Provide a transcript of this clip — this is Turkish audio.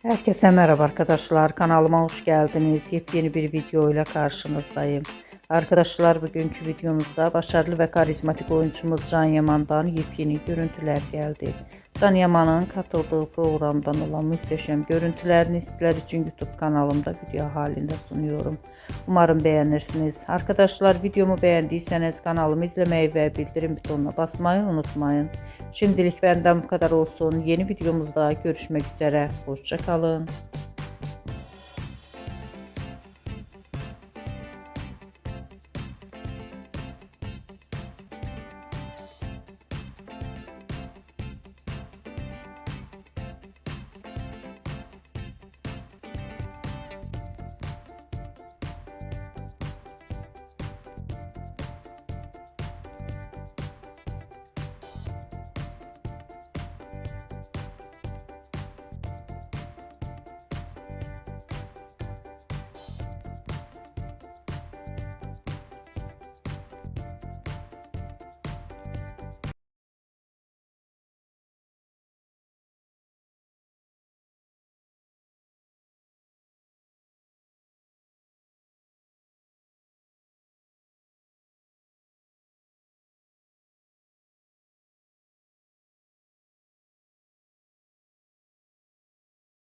Herkese merhaba arkadaşlar. Kanalıma hoş geldiniz. Yepyeni bir video ile karşınızdayım. Arkadaşlar bugünkü videomuzda başarılı ve karizmatik oyuncumuz Can Yaman'dan yepyeni görüntüler geldi. Can Yaman'ın katıldığı programdan olan muhteşem görüntülerini sizler için YouTube kanalımda video halinde sunuyorum. Umarım beğenirsiniz. Arkadaşlar videomu beğendiyseniz kanalımı izlemeyi ve bildirim butonuna basmayı unutmayın. Şimdilik benden bu kadar olsun. Yeni videomuzda görüşmek üzere. Hoşça kalın.